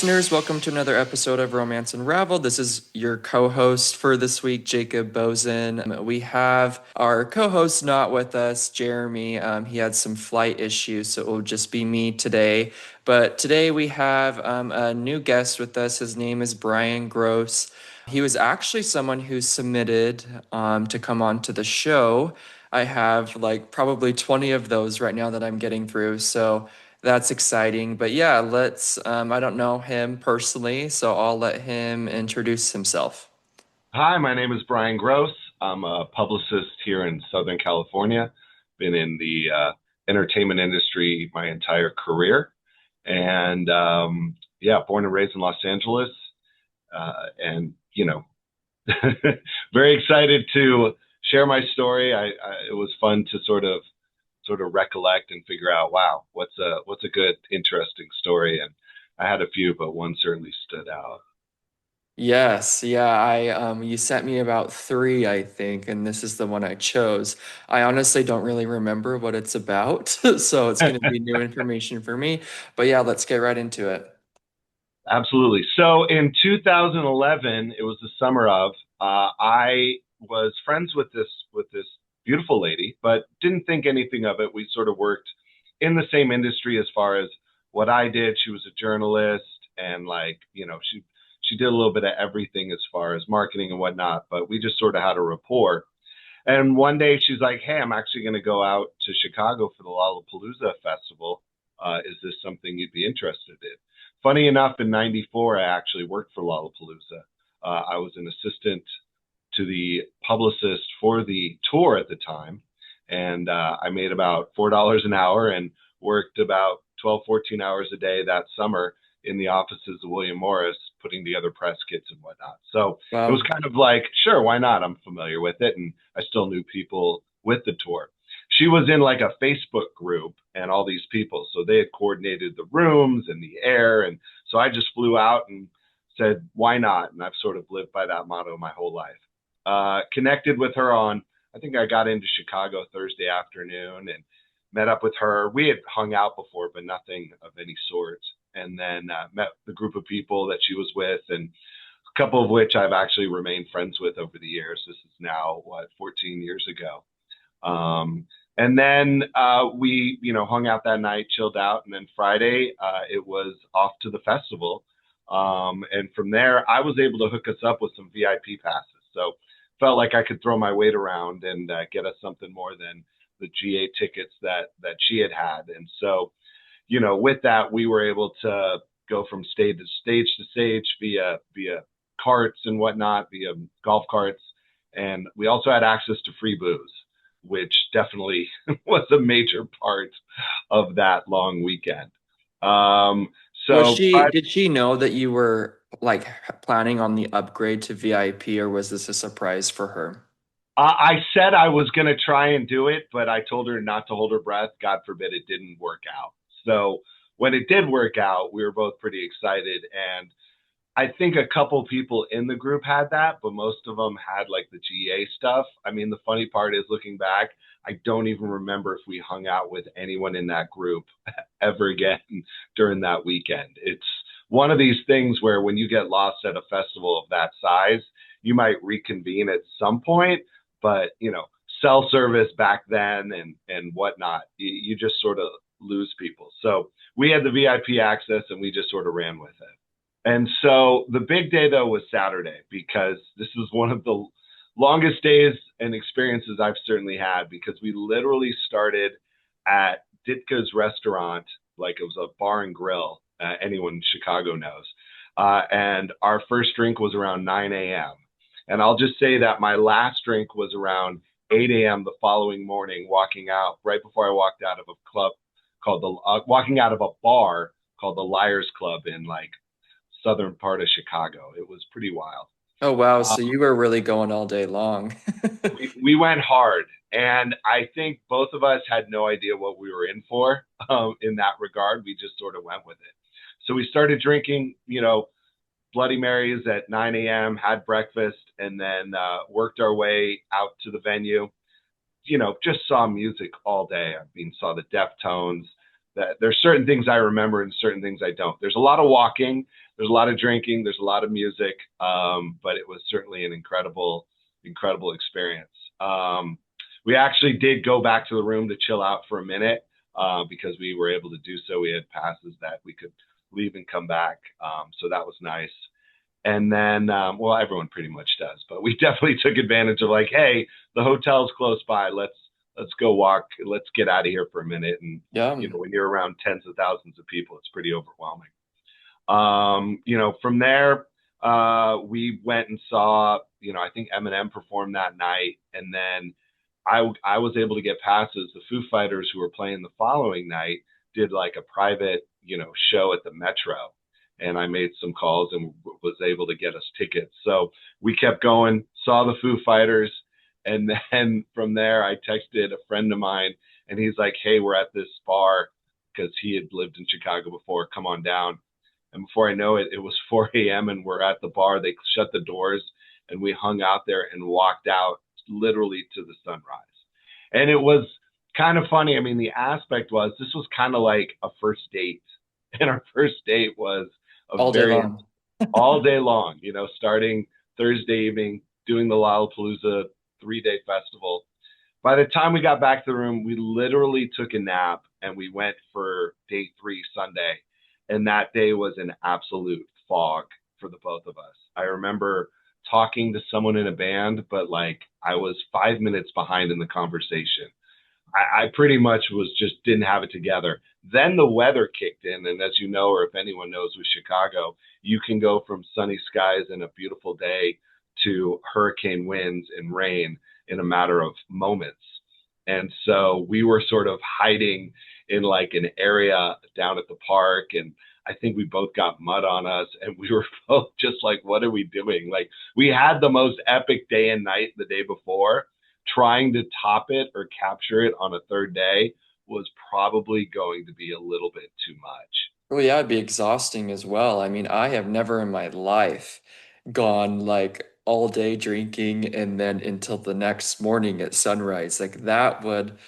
listeners. Welcome to another episode of Romance Unraveled. This is your co host for this week, Jacob Bozen. We have our co host not with us, Jeremy. He had some flight issues, so it will just be me today. But today we have a new guest with us. His name is Brian Gross. He was actually someone who submitted to come on to the show. I have like probably 20 of those right now that I'm getting through. So that's exciting. But yeah, I don't know him personally, so I'll let him introduce himself. Hi, my name is Brian Gross. I'm a publicist here in Southern California. Been in the entertainment industry my entire career. And yeah, born and raised in Los Angeles. And, very excited to share my story. It was fun to sort of recollect and figure out, wow, what's a good, interesting story. And I had a few, but one certainly stood out. Yes, yeah, I you sent me about three, I think, and this is the one I chose. I honestly don't really remember what it's about, so it's going to be new information for me. But yeah, let's get right into it. Absolutely. So in 2011, it was the summer of. I was friends with this beautiful lady, but didn't think anything of it. We sort of worked in the same industry as far as what I did. She was a journalist, and she did a little bit of everything as far as marketing and whatnot. But we just sort of had a rapport. And one day she's like, "Hey, I'm actually going to go out to Chicago for the Lollapalooza festival. Is this something you'd be interested in?" Funny enough, in '94, I actually worked for Lollapalooza. I was an assistant to the publicist for the tour at the time, and I made about $4 an hour and worked about 12, 14 hours a day that summer in the offices of William Morris, putting together press kits and whatnot. So it was Wow. kind of like, sure, why not? I'm familiar with it, and I still knew people with the tour. She was in like a Facebook group and all these people. So they had coordinated the rooms and the air. And so I just flew out and said, why not? And I've sort of lived by that motto my whole life. Connected with her I think I got into Chicago Thursday afternoon and met up with her. We had hung out before, but nothing of any sort. And then met the group of people that she was with, and a couple of which I've actually remained friends with over the years. This is now, 14 years ago. And then we, hung out that night, chilled out, and then Friday it was off to the festival. And from there, I was able to hook us up with some VIP passes. So felt like I could throw my weight around and get us something more than the GA tickets that she had had. And so, with that, we were able to go from stage to stage via carts and whatnot, via golf carts, and we also had access to free booze, which definitely was a major part of that long weekend. Um, but Did she know that you were like planning on the upgrade to VIP, or was this a surprise for her? I said I was going to try and do it, but I told her not to hold her breath. God forbid it didn't work out. So when it did work out, we were both pretty excited. And I think a couple people in the group had that, but most of them had like the GA stuff. I mean, the funny part is looking back, I don't even remember if we hung out with anyone in that group ever again during that weekend. It's one of these things where when you get lost at a festival of that size, you might reconvene at some point, but cell service back then and whatnot, you just sort of lose people. So we had the VIP access and we just sort of ran with it. And so the big day though was Saturday, because this was one of the longest days and experiences I've certainly had, because we literally started at Ditka's restaurant, like it was a bar and grill. Anyone in Chicago knows. And our first drink was around 9 a.m. And I'll just say that my last drink was around 8 a.m. the following morning, walking out right before I walked out of a club walking out of a bar called the Liars Club in like southern part of Chicago. It was pretty wild. Oh wow, Uh, so you were really going all day long. we went hard, and I think both of us had no idea what we were in for in that regard. We just sort of went with it. So we started drinking, Bloody Marys at 9 a.m., had breakfast, and then worked our way out to the venue. Just saw music all day. I mean, saw the Deftones, that there's certain things I remember and certain things I don't. There's a lot of walking, there's a lot of drinking, there's a lot of music, but it was certainly an incredible experience. We actually did go back to the room to chill out for a minute because we were able to do so. We had passes that we could leave and come back, so that was nice. And then, well, everyone pretty much does, but we definitely took advantage of like, hey, the hotel's close by. Let's go walk. Let's get out of here for a minute. And Yeah. when you're around tens of thousands of people, it's pretty overwhelming. From there, we went and saw, I think Eminem performed that night, and then I was able to get passes. The Foo Fighters, who were playing the following night, did like a private, show at the Metro, and I made some calls and was able to get us tickets. So we kept going, saw the Foo Fighters, and then from there I texted a friend of mine, and he's like, "Hey, we're at this bar," because he had lived in Chicago before. Come on down. And before I know it, it was 4 a.m. and we're at the bar. They shut the doors and we hung out there and walked out literally to the sunrise. And it was kind of funny. I mean, the aspect was this was kind of like a first date. And our first date was a All day very long. all day long, starting Thursday evening, doing the Lollapalooza 3-day festival. By the time we got back to the room, we literally took a nap and we went for day 3 Sunday. And that day was an absolute fog for the both of us. I remember talking to someone in a band, but like I was 5 minutes behind in the conversation. I pretty much was just didn't have it together. Then the weather kicked in, and as you know, or if anyone knows with Chicago, you can go from sunny skies and a beautiful day to hurricane winds and rain in a matter of moments. And so we were sort of hiding in like an area down at the park, and I think we both got mud on us, and we were both just like, what are we doing? Like we had the most epic day and night the day before. Trying to top it or capture it on a third day was probably going to be a little bit too much. Well, yeah, it'd be exhausting as well. I mean, I have never in my life gone like all day drinking and then until the next morning at sunrise. Like that would,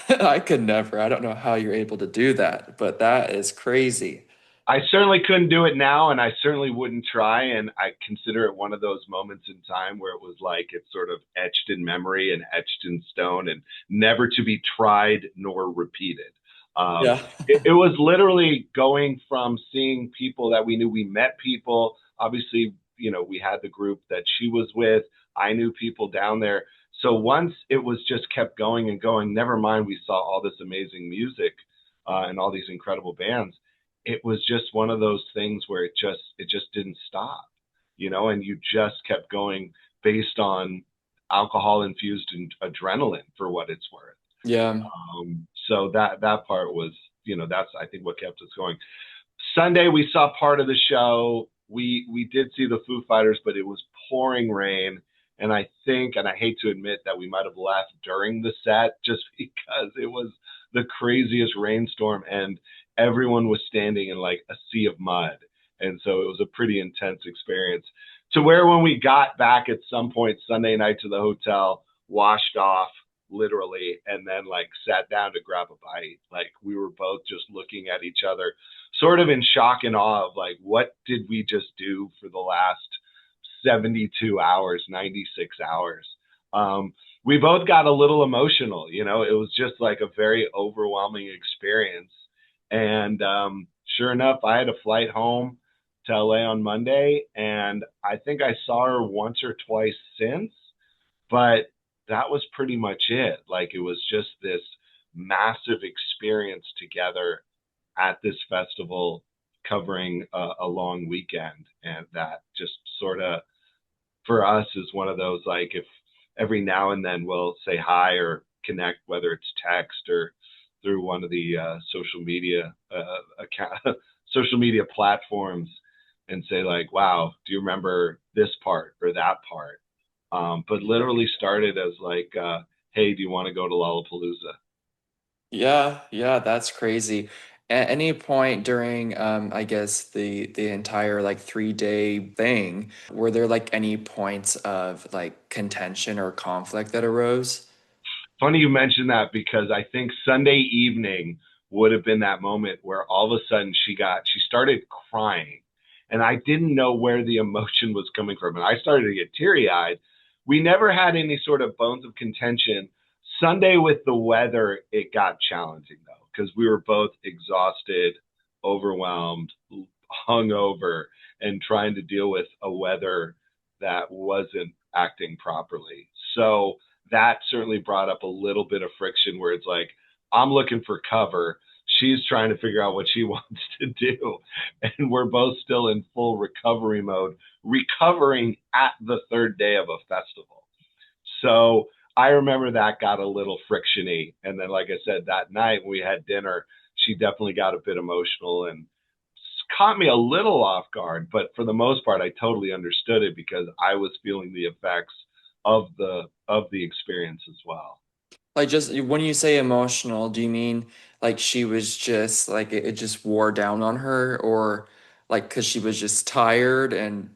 I could never. I don't know how you're able to do that, but that is crazy. I certainly couldn't do it now, and I certainly wouldn't try. And I consider it one of those moments in time where it was like it's sort of etched in memory and etched in stone and never to be tried nor repeated. Um, Yeah. it was literally going from seeing people that we knew, we met people. Obviously, we had the group that she was with. I knew people down there. So once it was just kept going and going, never mind, we saw all this amazing music and all these incredible bands. It was just one of those things where it just didn't stop, and you just kept going based on alcohol infused adrenaline for what it's worth. Yeah. So that part was, that's I think what kept us going. Sunday we saw part of the show. We did see the Foo Fighters, but it was pouring rain, and I think, and I hate to admit that we might have left during the set just because it was the craziest rainstorm, and everyone was standing in like a sea of mud, and so it was a pretty intense experience. To where when we got back at some point Sunday night to the hotel, washed off literally, and then like sat down to grab a bite. Like we were both just looking at each other, sort of in shock and awe of like, what did we just do for the last 72 hours, 96 hours? We both got a little emotional. It was just like a very overwhelming experience. And sure enough, I had a flight home to LA on Monday, and I think I saw her once or twice since, but that was pretty much it. Like it was just this massive experience together at this festival covering a long weekend. And that just sort of, for us, is one of those like if every now and then we'll say hi or connect, whether it's text or through one of the account, social media platforms, and say like, "Wow, do you remember this part or that part?" But literally started as like, "Hey, do you want to go to Lollapalooza?" Yeah, yeah, that's crazy. At any point during, I guess the entire like 3 day thing, were there like any points of like contention or conflict that arose? Funny you mentioned that because I think Sunday evening would have been that moment where all of a sudden she started crying, and I didn't know where the emotion was coming from, and I started to get teary eyed. We never had any sort of bones of contention. Sunday with the weather, it got challenging though because we were both exhausted, overwhelmed, hungover, and trying to deal with a weather that wasn't acting properly. So that certainly brought up a little bit of friction where it's like, I'm looking for cover. She's trying to figure out what she wants to do. And we're both still in full recovery mode, recovering at the third day of a festival. So I remember that got a little frictiony. And then, like I said, that night when we had dinner, she definitely got a bit emotional and caught me a little off guard. But for the most part, I totally understood it because I was feeling the effects of the experience as well. Like just when you say emotional, do you mean like she was just like it just wore down on her, or like because she was just tired and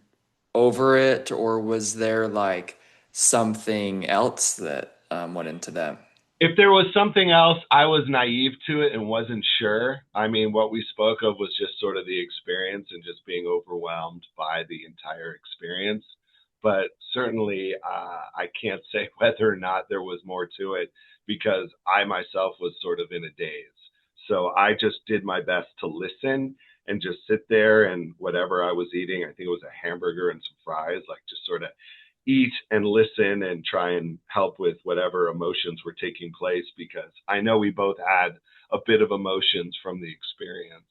over it, or was there like something else that went into that? If there was something else, I was naive to it and wasn't sure. I mean, what we spoke of was just sort of the experience and just being overwhelmed by the entire experience. But certainly, I can't say whether or not there was more to it because I myself was sort of in a daze. So I just did my best to listen and just sit there and whatever I was eating, I think it was a hamburger and some fries, like just sort of eat and listen and try and help with whatever emotions were taking place because I know we both had a bit of emotions from the experience.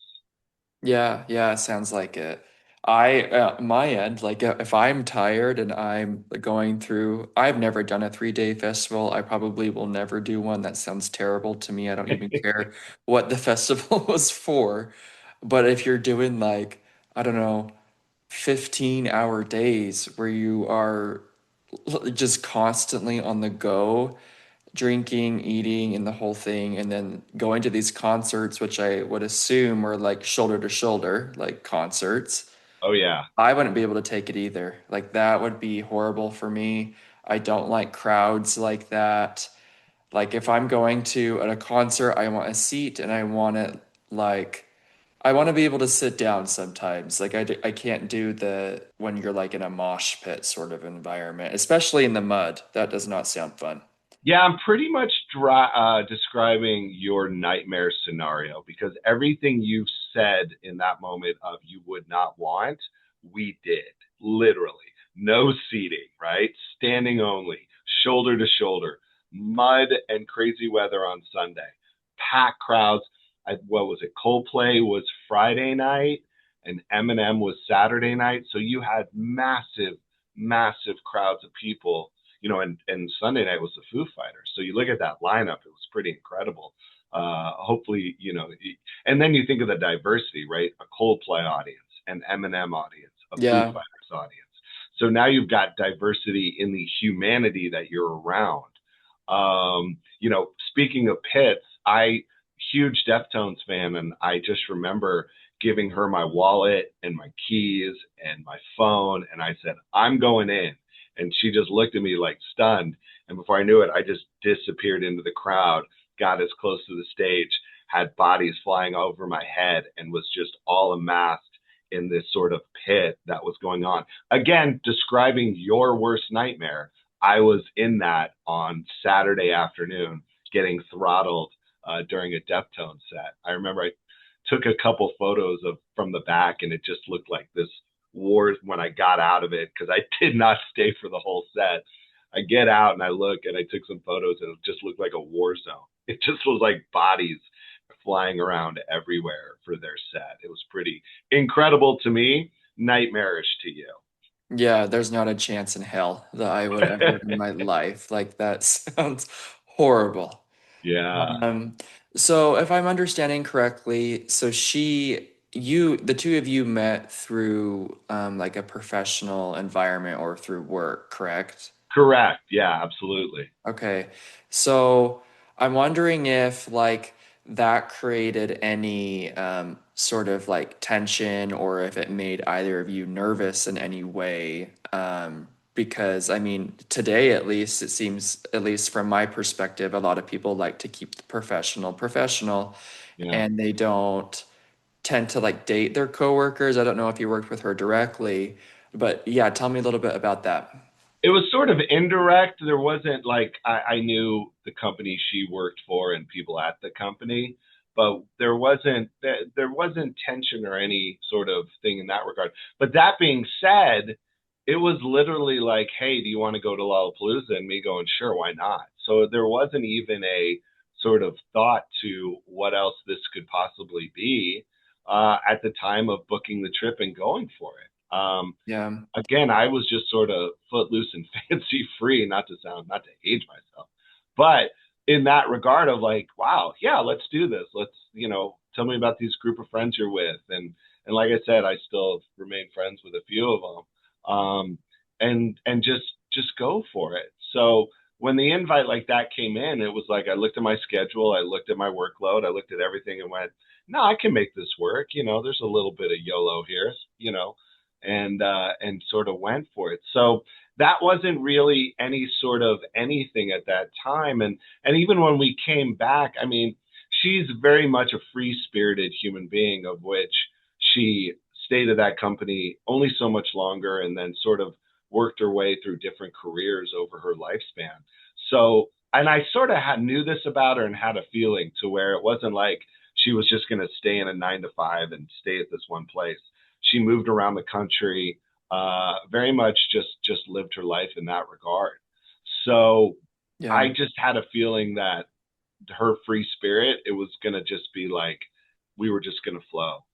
Yeah, yeah, sounds like it. I, my end, like if I'm tired and I'm going through, I've never done a 3-day festival. I probably will never do one. That sounds terrible to me. I don't even care what the festival was for. But if you're doing like, I don't know, 15-hour days where you are just constantly on the go, drinking, eating, and the whole thing, and then going to these concerts, which I would assume are like shoulder to shoulder, like concerts. Oh yeah. I wouldn't be able to take it either. Like that would be horrible for me. I don't like crowds like that. Like if I'm going to at a concert, I want a seat and I want it like I want to be able to sit down sometimes. Like I can't do the when you're like in a mosh pit sort of environment, especially in the mud. That does not sound fun. Yeah, I'm pretty much describing your nightmare scenario because everything you said in that moment of you would not want, we did. Literally. No seating, right? Standing only, shoulder to shoulder, mud and crazy weather on Sunday, packed crowds. What was it? Coldplay was Friday night and Eminem was Saturday night. So you had massive, massive crowds of people, and Sunday night was the Foo Fighters. So you look at that lineup, it was pretty incredible. Hopefully, and then you think of the diversity, right? A Coldplay audience, an Eminem audience, a Foo Yeah. Fighters audience. So now you've got diversity in the humanity that you're around. Speaking of pits, huge Deftones fan, and I just remember giving her my wallet and my keys and my phone, and I said, "I'm going in." And she just looked at me like stunned. And before I knew it, I just disappeared into the crowd, got as close to the stage, had bodies flying over my head, and was just all amassed in this sort of pit that was going on. Again, describing your worst nightmare. I was in that on Saturday afternoon, getting throttled during a Deftones set. I remember I took a couple photos of from the back, and it just looked like this war when I got out of it because I did not stay for the whole set. I get out and I look and I took some photos and it just looked like a war zone. It just was like bodies flying around everywhere for their set. It was pretty incredible to me, nightmarish to you. Yeah, there's not a chance in hell that I would ever in my life. Like that sounds horrible. Yeah. Um, so if I'm understanding correctly, so the two of you met through like a professional environment or through work, correct? Correct. Yeah, absolutely. Okay. So I'm wondering if like that created any sort of like tension or if it made either of you nervous in any way. because I mean, today at least, it seems, at least from my perspective, a lot of people like to keep the professional, Yeah. and they don't tend to like date their coworkers. I don't know if you worked with her directly, but yeah, tell me a little bit about that. It was sort of indirect. There wasn't like I knew the company she worked for and people at the company, but there wasn't tension or any sort of thing in that regard. But that being said, it was literally like, hey, do you want to go to Lollapalooza? And me going, sure, why not? So there wasn't even a sort of thought to what else this could possibly be at the time of booking the trip and going for it. Yeah. Again, I was just sort of footloose and fancy free, not to age myself, but in that regard of like, wow, yeah, let's do this. Let's, tell me about these group of friends you're with. And like I said, I still remain friends with a few of them. And just go for it. So when the invite like that came in, it was like I looked at my schedule, I looked at my workload, I looked at everything and went, no, I can make this work. There's a little bit of YOLO here, and sort of went for it. So that wasn't really any sort of anything at that time. And even when we came back, I mean, she's very much a free spirited human being, of which she stayed at that company only so much longer and then sort of worked her way through different careers over her lifespan. So, and I sort of knew this about her and had a feeling to where it wasn't like she was just going to stay in a 9 to 5 and stay at this one place. She moved around the country, very much just lived her life in that regard. So I Yeah. just had a feeling that her free spirit, it was gonna just be like we were just gonna flow.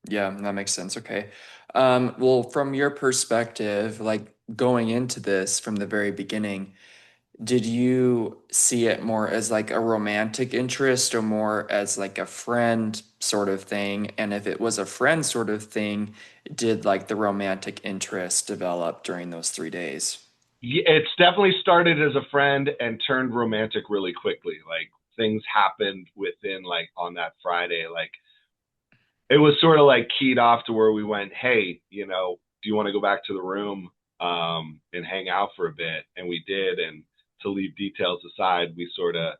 Yeah, that makes sense. Okay. Well, from your perspective, like going into this from the very beginning, did you see it more as like a romantic interest or more as like a friend sort of thing? And if it was a friend sort of thing, did like the romantic interest develop during those 3 days? It's definitely started as a friend and turned romantic really quickly. Like things happened within like on that Friday. Like it was sort of like keyed off to where we went, hey, do you want to go back to the room and hang out for a bit? And we did. And to leave details aside, we sort of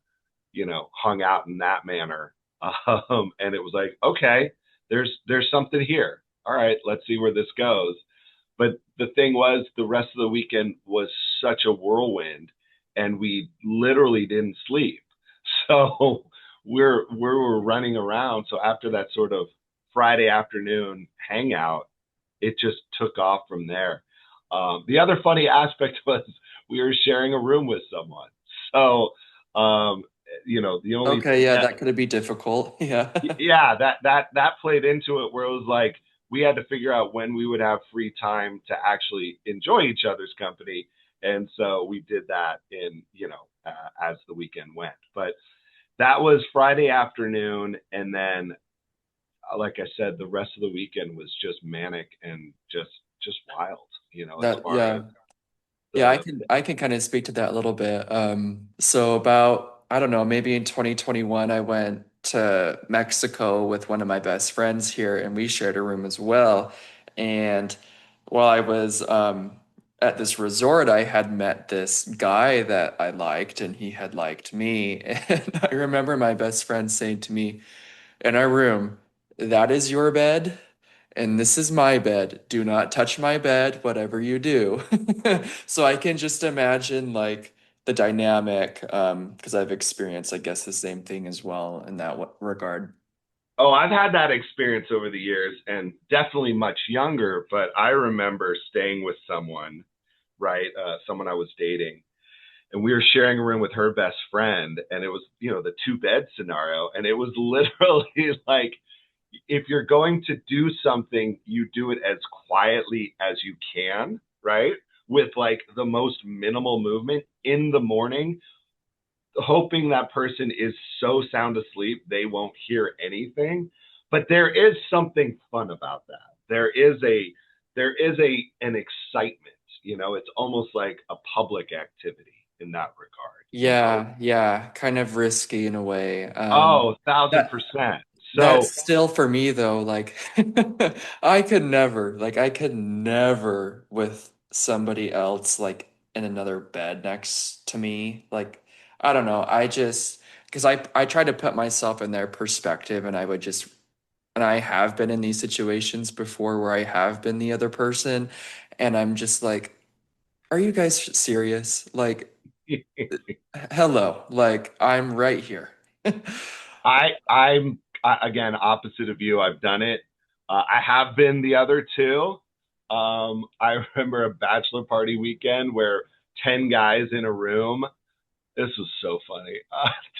hung out in that manner. And it was like, okay, there's something here. All right, let's see where this goes. But the thing was, the rest of the weekend was such a whirlwind, and we literally didn't sleep. So we were running around. So after that sort of Friday afternoon hangout, it just took off from there. The other funny aspect was we were sharing a room with someone. So um, the only Okay, yeah, that that could be difficult. Yeah. yeah, that played into it where it was like we had to figure out when we would have free time to actually enjoy each other's company, and so we did that in as the weekend went. But that was Friday afternoon, and then like I said, the rest of the weekend was just manic and just wild. As That, far as yeah. Yeah, I the can I can kind of speak to that a little bit. So about, I don't know, maybe in 2021, I went to Mexico with one of my best friends here, and we shared a room as well. And while I was at this resort, I had met this guy that I liked, and he had liked me. And I remember my best friend saying to me in our room, "That is your bed." And this is my bed. Do not touch my bed, whatever you do. So I can just imagine like the dynamic, because I've experienced, I guess, the same thing as well in that regard. Oh, I've had that experience over the years and definitely much younger, but I remember staying with someone, right? Someone I was dating, and we were sharing a room with her best friend, and it was, the two bed scenario. And it was literally like, if you're going to do something, you do it as quietly as you can, right? With like the most minimal movement in the morning, hoping that person is so sound asleep they won't hear anything. But there is something fun about that. There is an excitement. It's almost like a public activity in that regard. Yeah, yeah, kind of risky in a way. Oh, thousand That percent. So that's still for me though, like I could never with somebody else like in another bed next to me. Like, I don't know. I just because I try to put myself in their perspective and I would just and I have been in these situations before where I have been the other person and I'm just like, are you guys serious? Like, hello, like I'm right here. Again, opposite of you. I've done it. I have been the other two. I remember a bachelor party weekend where 10 guys in a room. This was so funny.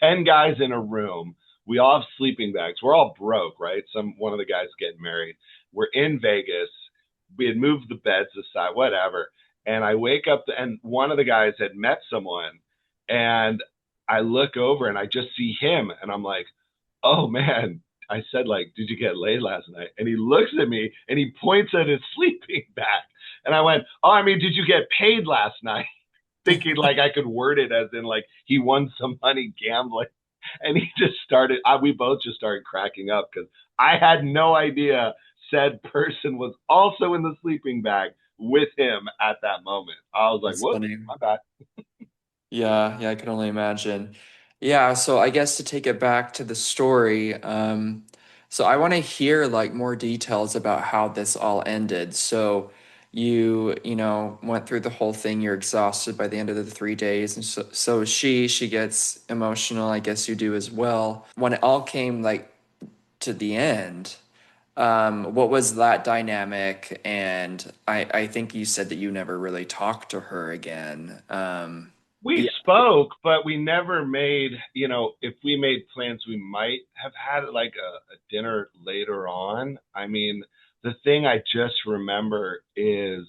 10 guys in a room. We all have sleeping bags. We're all broke, right? One of the guys getting married. We're in Vegas. We had moved the beds aside, whatever. And I wake up and one of the guys had met someone and I look over and I just see him and I'm like, oh man. I said, like, did you get laid last night? And he looks at me and he points at his sleeping bag. And I went, oh, I mean, did you get paid last night? Thinking like I could word it as in like he won some money gambling. And he just started, we both just started cracking up because I had no idea said person was also in the sleeping bag with him at that moment. I was like, That's whoops, funny. my bad. Yeah, yeah, I can only imagine. Yeah, so I guess to take it back to the story, so I want to hear like more details about how this all ended. So went through the whole thing, you're exhausted by the end of the 3 days, and so she gets emotional, I guess you do as well. When it all came like to the end, what was that dynamic? And I think you said that you never really talked to her again. We Yeah. spoke, but we never made, if we made plans, we might have had like a dinner later on. I mean, the thing I just remember is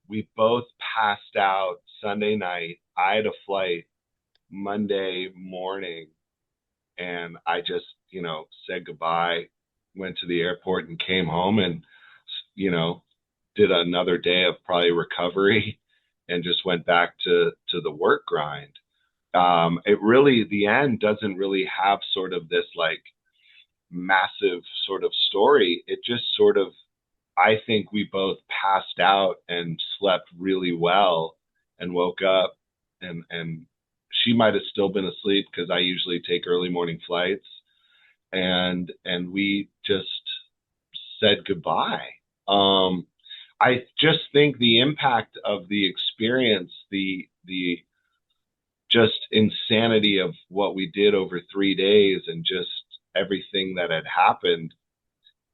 we both passed out Sunday night. I had a flight Monday morning and I just, said goodbye, went to the airport and came home and, you know, did another day of probably recovery and just went back to the work grind. It really, the end doesn't really have sort of this like massive sort of story. It just sort of, I think we both passed out and slept really well and woke up and she might have still been asleep because I usually take early morning flights and we just said goodbye. Um, I just think the impact of the experience, the just insanity of what we did over 3 days and just everything that had happened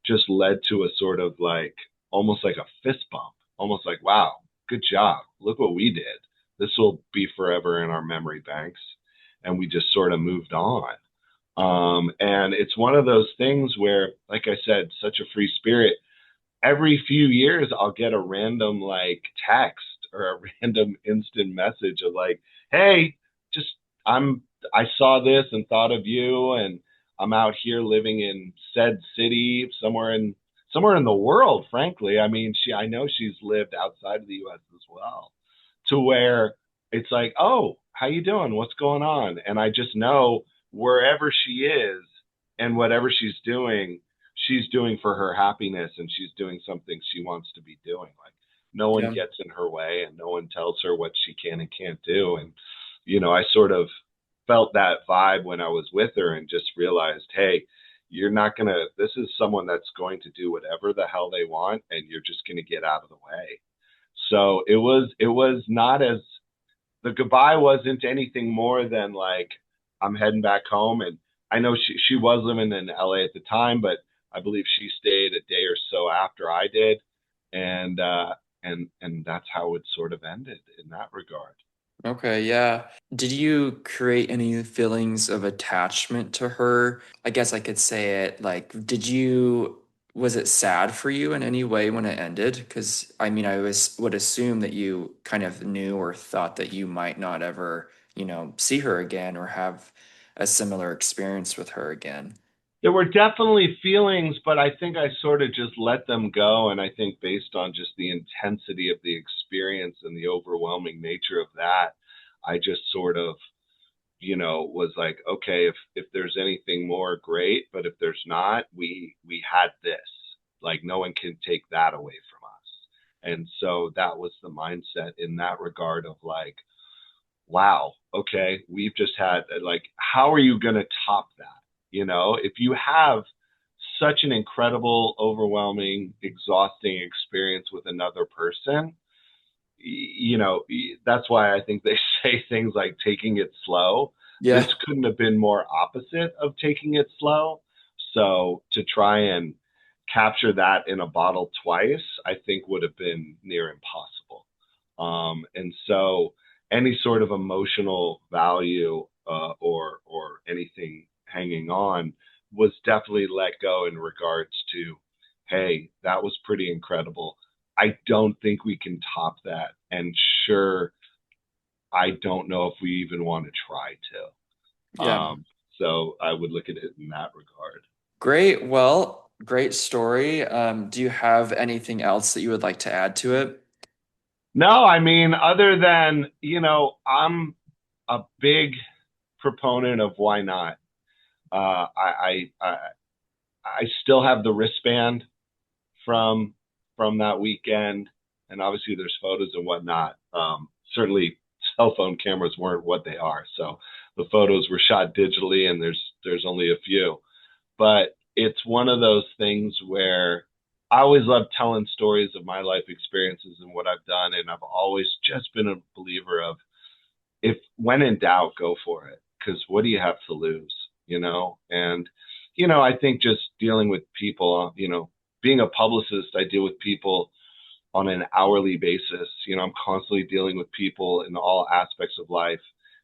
just led to a sort of like almost like a fist bump, almost like, wow, good job. Look what we did. This will be forever in our memory banks. And we just sort of moved on. And it's one of those things where, like I said, such a free spirit. Every few years, I'll get a random like text or a random instant message of like, "Hey, just I'm I saw this and thought of you, and I'm out here living in said city somewhere in the world. Frankly, I mean, I know she's lived outside of the U.S. as well, to where it's like, oh, how you doing? What's going on? And I just know wherever she is and whatever she's doing for her happiness and she's doing something she wants to be doing. Like no one Yeah. gets in her way and no one tells her what she can and can't do. And, I sort of felt that vibe when I was with her and just realized, hey, you're not going to, this is someone that's going to do whatever the hell they want and you're just going to get out of the way. So it was not as the goodbye wasn't anything more than like I'm heading back home, and I know she was living in LA at the time, but I believe she stayed a day or so after I did, and and that's how it sort of ended in that regard. Okay, yeah. Did you create any feelings of attachment to her? I guess I could say it like, was it sad for you in any way when it ended? Because I mean, would assume that you kind of knew or thought that you might not ever, see her again or have a similar experience with her again. There were definitely feelings, but I think I sort of just let them go. And I think based on just the intensity of the experience and the overwhelming nature of that, I just sort of, was like, okay, if there's anything more, great. But if there's not, we had this. Like no one can take that away from us. And so that was the mindset in that regard of like, wow, okay, we've just had like, how are you going to top that? You know, if you have such an incredible, overwhelming, exhausting experience with another person, you know, that's why I think they say things like taking it slow. This Yeah. couldn't have been more opposite of taking it slow. So to try and capture that in a bottle twice, I think would have been near impossible. And so any sort of emotional value or anything hanging on was definitely let go in regards to, hey, that was pretty incredible. I don't think we can top that. And sure, I don't know if we even want to try to. Yeah. So I would look at it in that regard. Great. Well, great story. Do you have anything else that you would like to add to it? No, I mean, other than, you know, I'm a big proponent of why not. I still have the wristband from from that weekend, and obviously there's photos and whatnot. Certainly, cell phone cameras weren't what they are, so the photos were shot digitally, and there's only a few. But it's one of those things where I always love telling stories of my life experiences and what I've done, and I've always just been a believer of if when in doubt, go for it. Because what do you have to lose, you know? And I think just dealing with people, being a publicist, I deal with people on an hourly basis. I'm constantly dealing with people in all aspects of life.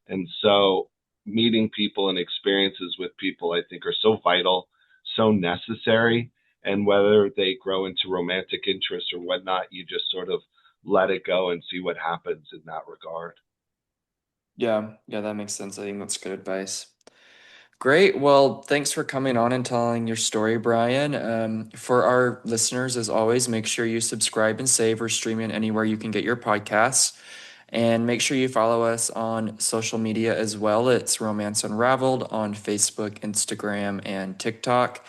And so meeting people and experiences with people, I think, are so vital, so necessary. And whether they grow into romantic interests or whatnot, you just sort of let it go and see what happens in that regard. Yeah. Yeah, that makes sense. I think that's good advice. Great. Well, thanks for coming on and telling your story, Brian. For our listeners, as always, make sure you subscribe and save or stream it anywhere you can get your podcasts. And make sure you follow us on social media as well. It's Romance Unraveled on Facebook, Instagram, and TikTok.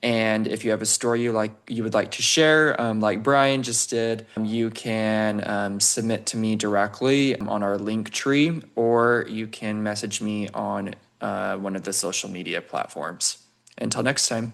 And if you have a story you would like to share, like Brian just did, you can submit to me directly on our link tree, or you can message me on one of the social media platforms. Until next time.